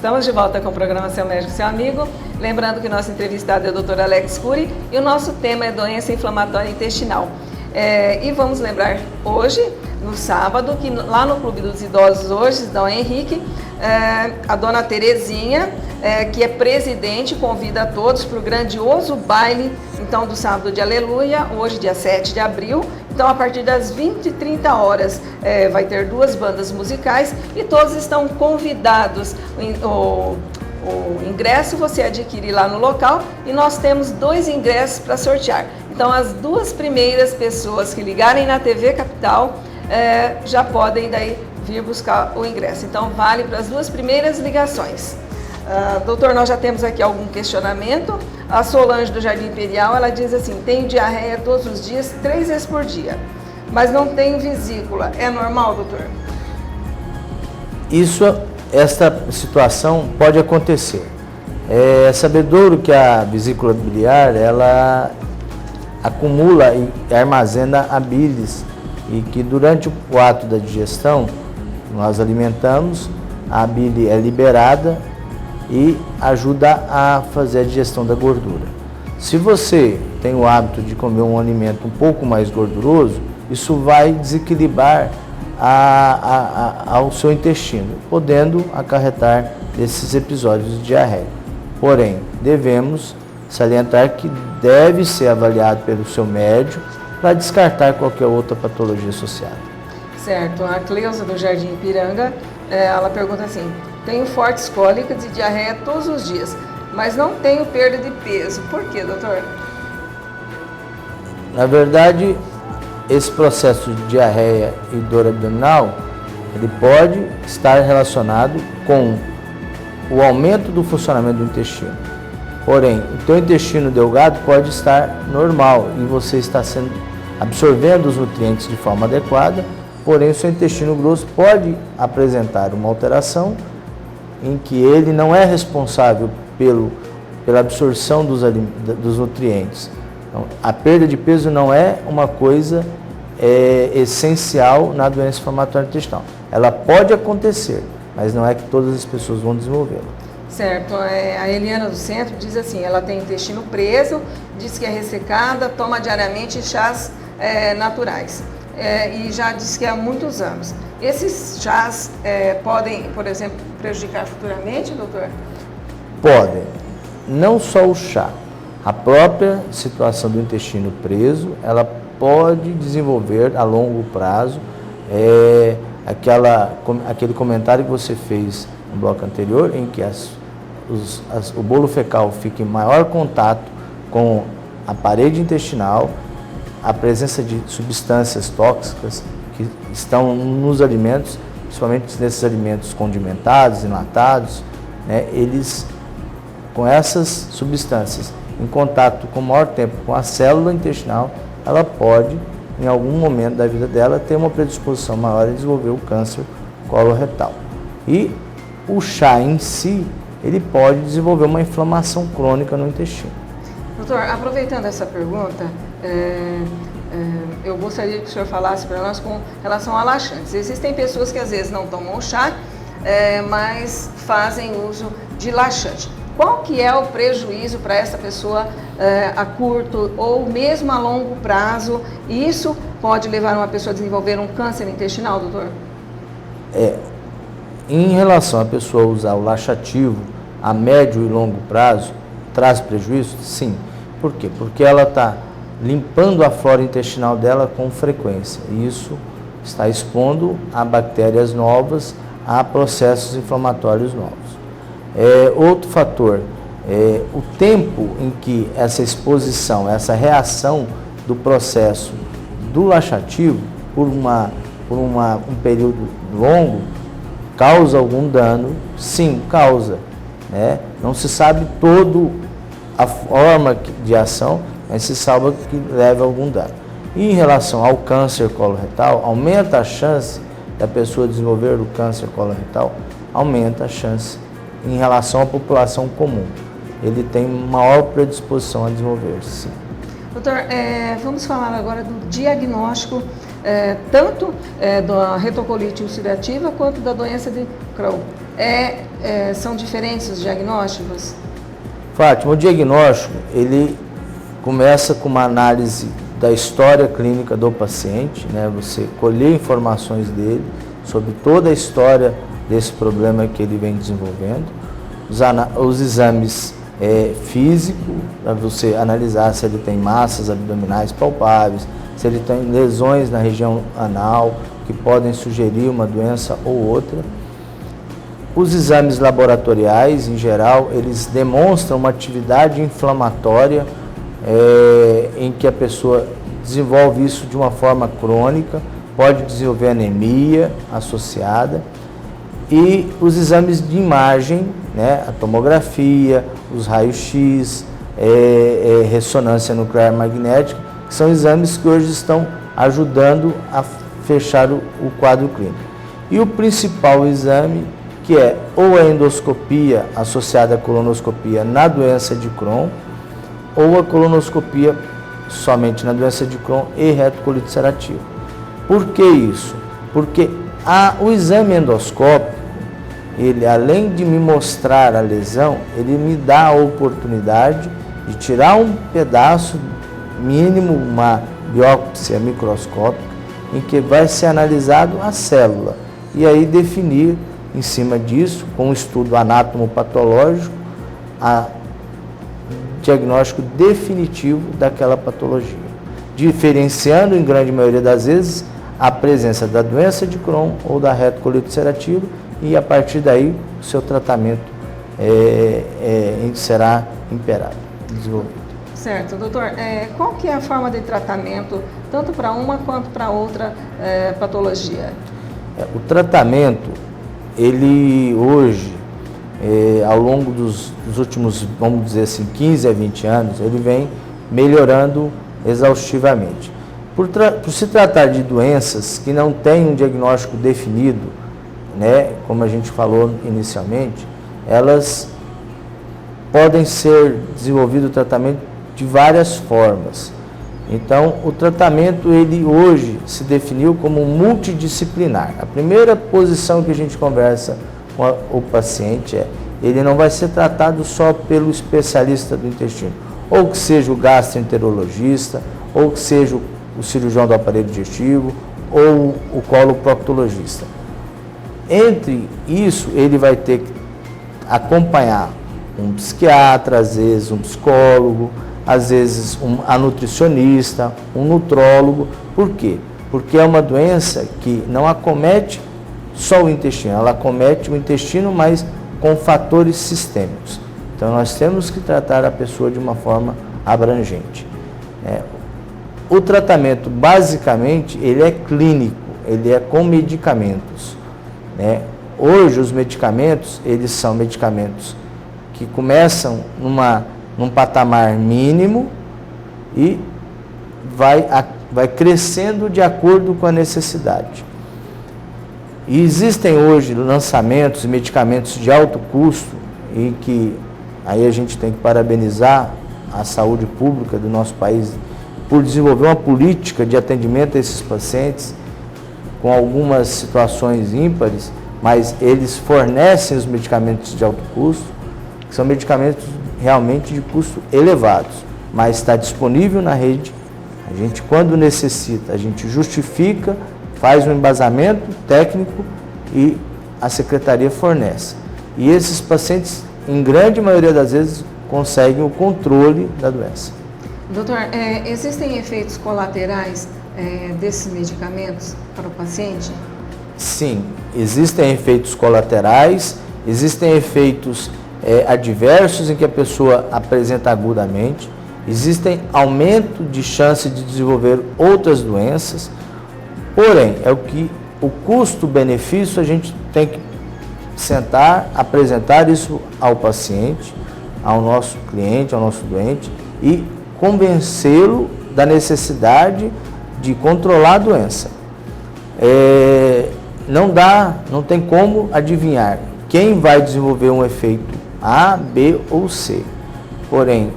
Estamos de volta com o programa Seu Médico, Seu Amigo. Lembrando que nosso entrevistado é o Dr. Alex Cury e o nosso tema é doença inflamatória intestinal. E vamos lembrar hoje, no sábado, que lá no Clube dos Idosos hoje, Dom Henrique, a dona Terezinha, que é presidente, convida a todos para o grandioso baile, então, do sábado de Aleluia, hoje, dia 7 de abril. Então, a partir das 20h30, vai ter 2 bandas musicais e todos estão convidados. O ingresso você adquire lá no local e nós temos 2 ingressos para sortear. Então, as 2 primeiras pessoas que ligarem na TV Capital já podem daí vir buscar o ingresso. Então, vale para as 2 primeiras ligações. Doutor, nós já temos aqui algum questionamento. A Solange do Jardim Imperial, ela diz assim: tenho diarreia todos os dias, 3 vezes por dia, mas não tenho vesícula. É normal, doutor? Esta situação pode acontecer. É sabedouro que a vesícula biliar, ela acumula e armazena a bilis, e que durante o ato da digestão, nós alimentamos, a bile é liberada e ajuda a fazer a digestão da gordura. Se você tem o hábito de comer um alimento um pouco mais gorduroso, isso vai desequilibrar ao seu intestino, podendo acarretar esses episódios de diarreia. Porém, devemos salientar que deve ser avaliado pelo seu médico para descartar qualquer outra patologia associada. Certo. A Cleusa do Jardim Ipiranga, ela pergunta assim: tenho fortes cólicas e diarreia todos os dias, mas não tenho perda de peso. Por quê, doutor? Na verdade, esse processo de diarreia e dor abdominal, ele pode estar relacionado com o aumento do funcionamento do intestino. Porém, o teu intestino delgado pode estar normal e você está absorvendo os nutrientes de forma adequada, porém o seu intestino grosso pode apresentar uma alteração em que ele não é responsável pela absorção dos nutrientes. Então, a perda de peso não é uma coisa essencial na doença inflamatória intestinal. Ela pode acontecer, mas não é que todas as pessoas vão desenvolvê-la. Certo. A Eliana do Centro diz assim: ela tem intestino preso, diz que é ressecada, toma diariamente chás naturais. E já disse que há muitos anos. Esses chás podem, por exemplo, prejudicar futuramente, doutor? Podem. Não só o chá. A própria situação do intestino preso, ela pode desenvolver a longo prazo aquele comentário que você fez no bloco anterior, em que o bolo fecal fica em maior contato com a parede intestinal, a presença de substâncias tóxicas que estão nos alimentos, principalmente nesses alimentos condimentados, enlatados, eles, com essas substâncias em contato com maior tempo com a célula intestinal, ela pode, em algum momento da vida dela, ter uma predisposição maior a desenvolver o câncer coloretal. E o chá em si, ele pode desenvolver uma inflamação crônica no intestino. Doutor, aproveitando essa pergunta, eu gostaria que o senhor falasse para nós com relação a laxantes. Existem pessoas que às vezes não tomam chá, mas fazem uso de laxante. Qual que é o prejuízo para essa pessoa a curto ou mesmo a longo prazo? E isso pode levar uma pessoa a desenvolver um câncer intestinal, doutor? Em relação à pessoa usar o laxativo a médio e longo prazo, traz prejuízo? Sim. Por quê? Porque ela está limpando a flora intestinal dela com frequência. E isso está expondo a bactérias novas, a processos inflamatórios novos. Outro fator, o tempo em que essa exposição, essa reação do processo do laxativo por um período longo, causa algum dano? Sim, causa. Não se sabe toda a forma de ação, mas se sabe que leva a algum dano. E em relação ao câncer coloretal, aumenta a chance da pessoa desenvolver o câncer coloretal, aumenta a chance em relação à população comum. Ele tem maior predisposição a desenvolver, sim. Doutor, vamos falar agora do diagnóstico, tanto da retocolite ulcerativa quanto da doença de Crohn. São diferentes os diagnósticos? Fátima, o diagnóstico, ele começa com uma análise da história clínica do paciente, né? Você colher informações dele sobre toda a história desse problema que ele vem desenvolvendo, os exames físicos, para você analisar se ele tem massas abdominais palpáveis, se ele tem lesões na região anal, que podem sugerir uma doença ou outra. Os exames laboratoriais, em geral, eles demonstram uma atividade inflamatória em que a pessoa desenvolve isso de uma forma crônica, pode desenvolver anemia associada. E os exames de imagem, né, a tomografia, os raios-x, ressonância nuclear magnética, que são exames que hoje estão ajudando a fechar o quadro clínico. E o principal exame, que é ou a endoscopia associada à colonoscopia na doença de Crohn, ou a colonoscopia somente na doença de Crohn e retocolite ulcerativa. Por que isso? Porque o exame endoscópico, ele, além de me mostrar a lesão, ele me dá a oportunidade de tirar um pedaço mínimo, uma biópsia microscópica, em que vai ser analisado a célula e aí definir em cima disso, com um estudo anátomo-patológico, o diagnóstico definitivo daquela patologia, diferenciando em grande maioria das vezes a presença da doença de Crohn ou da retocolite ulcerativa, e a partir daí o seu tratamento será imperado, desenvolvido. Certo, doutor. Qual que é a forma de tratamento, tanto para uma quanto para outra patologia? O tratamento, ele hoje, ao longo dos últimos, vamos dizer assim, 15 a 20 anos, ele vem melhorando exaustivamente. Por se tratar de doenças que não têm um diagnóstico definido, né, como a gente falou inicialmente, elas podem ser desenvolvido o tratamento de várias formas. Então, o tratamento, ele hoje se definiu como multidisciplinar. A primeira posição que a gente conversa com o paciente ele não vai ser tratado só pelo especialista do intestino, ou que seja o gastroenterologista, ou que seja o cirurgião do aparelho digestivo, ou o coloproctologista. Entre isso, ele vai ter que acompanhar um psiquiatra, às vezes um psicólogo, às vezes a nutricionista, um nutrólogo. Por quê? Porque é uma doença que não acomete só o intestino, ela acomete o intestino, mas com fatores sistêmicos. Então, nós temos que tratar a pessoa de uma forma abrangente. O tratamento, basicamente, ele é clínico, ele é com medicamentos. Hoje, os medicamentos, eles são medicamentos que começam num patamar mínimo e vai crescendo de acordo com a necessidade. E existem hoje lançamentos e medicamentos de alto custo, em que aí a gente tem que parabenizar a saúde pública do nosso país por desenvolver uma política de atendimento a esses pacientes com algumas situações ímpares, mas eles fornecem os medicamentos de alto custo, que são medicamentos realmente de custo elevados, mas está disponível na rede. A gente, quando necessita, a gente justifica, faz um embasamento técnico e a secretaria fornece. E esses pacientes, em grande maioria das vezes, conseguem o controle da doença. Doutor, existem efeitos colaterais desses medicamentos para o paciente? Sim, existem efeitos colaterais, existem efeitos adversos em que a pessoa apresenta agudamente, existem aumento de chance de desenvolver outras doenças, porém, o custo-benefício a gente tem que sentar, apresentar isso ao paciente, ao nosso cliente, ao nosso doente e convencê-lo da necessidade de controlar a doença. Não tem como adivinhar quem vai desenvolver um efeito A, B ou C. Porém,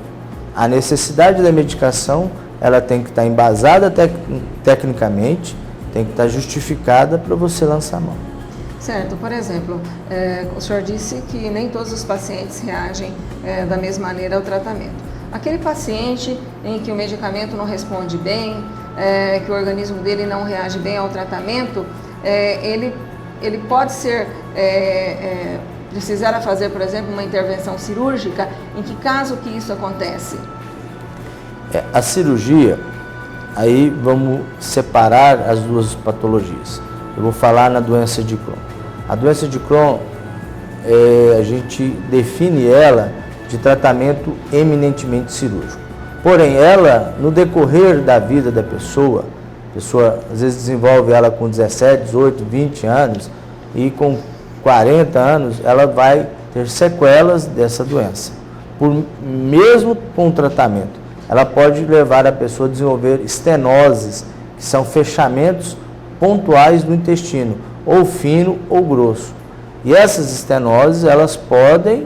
a necessidade da medicação ela tem que estar embasada tecnicamente, tem que estar justificada para você lançar a mão. Certo, por exemplo, o senhor disse que nem todos os pacientes reagem da mesma maneira ao tratamento. Aquele paciente em que o medicamento não responde bem, que o organismo dele não reage bem ao tratamento, ele pode ser, precisar fazer, por exemplo, uma intervenção cirúrgica. Em que caso que isso acontece? A cirurgia, aí vamos separar as duas patologias. Eu vou falar na doença de Crohn. A doença de Crohn, a gente define ela de tratamento eminentemente cirúrgico. Porém, ela, no decorrer da vida da pessoa, a pessoa às vezes desenvolve ela com 17, 18, 20 anos e com 40 anos ela vai ter sequelas dessa doença. Mesmo com o tratamento, ela pode levar a pessoa a desenvolver estenoses, que são fechamentos pontuais do intestino, ou fino ou grosso. E essas estenoses, elas podem,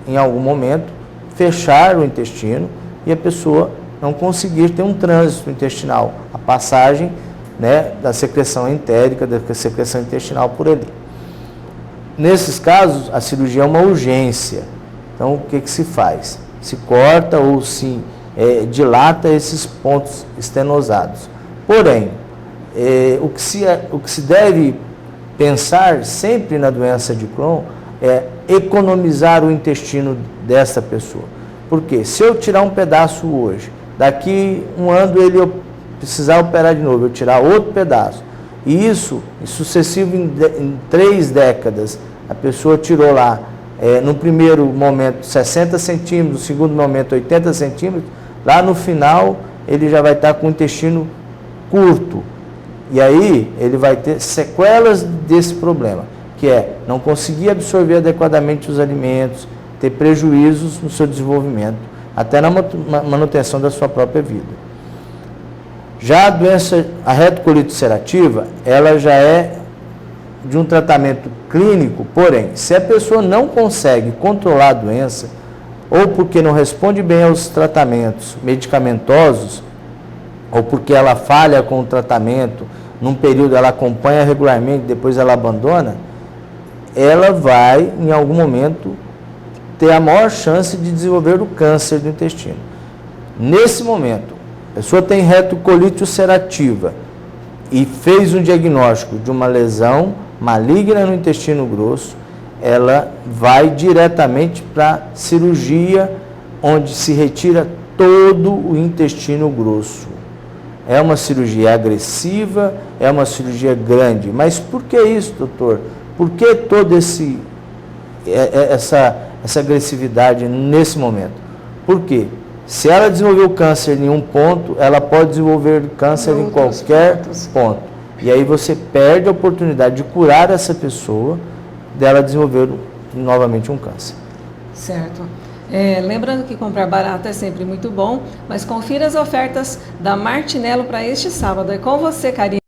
em algum momento, fechar o intestino e a pessoa não conseguir ter um trânsito intestinal, a passagem, né, da secreção entérica, da secreção intestinal por ali. Nesses casos, a cirurgia é uma urgência. Então, o que se faz? Se corta ou se dilata esses pontos estenosados. Porém, o que se deve pensar sempre na doença de Crohn é economizar o intestino dessa pessoa. Porque se eu tirar um pedaço hoje, daqui um ano eu precisar operar de novo, eu tirar outro pedaço, e isso sucessivo em 3 décadas, a pessoa tirou lá, no primeiro momento 60 centímetros, no segundo momento 80 centímetros, lá no final ele já vai estar com o intestino curto. E aí ele vai ter sequelas desse problema, que é não conseguir absorver adequadamente os alimentos, ter prejuízos no seu desenvolvimento, até na manutenção da sua própria vida. Já a retocolite ulcerativa, ela já é de um tratamento clínico, porém, se a pessoa não consegue controlar a doença, ou porque não responde bem aos tratamentos medicamentosos, ou porque ela falha com o tratamento, num período ela acompanha regularmente, depois ela abandona, ela vai, em algum momento, ter a maior chance de desenvolver o câncer do intestino. Nesse momento, a pessoa tem retocolite ulcerativa e fez um diagnóstico de uma lesão maligna no intestino grosso, ela vai diretamente para cirurgia, onde se retira todo o intestino grosso. É uma cirurgia agressiva, é uma cirurgia grande. Mas por que isso, doutor? Por que toda essa agressividade nesse momento? Por quê? Se ela desenvolveu câncer em um ponto, ela pode desenvolver câncer em qualquer ponto. E aí você perde a oportunidade de curar essa pessoa, dela desenvolver novamente um câncer. Certo. Lembrando que comprar barato é sempre muito bom, mas confira as ofertas da Martinello para este sábado. É com você, Karine.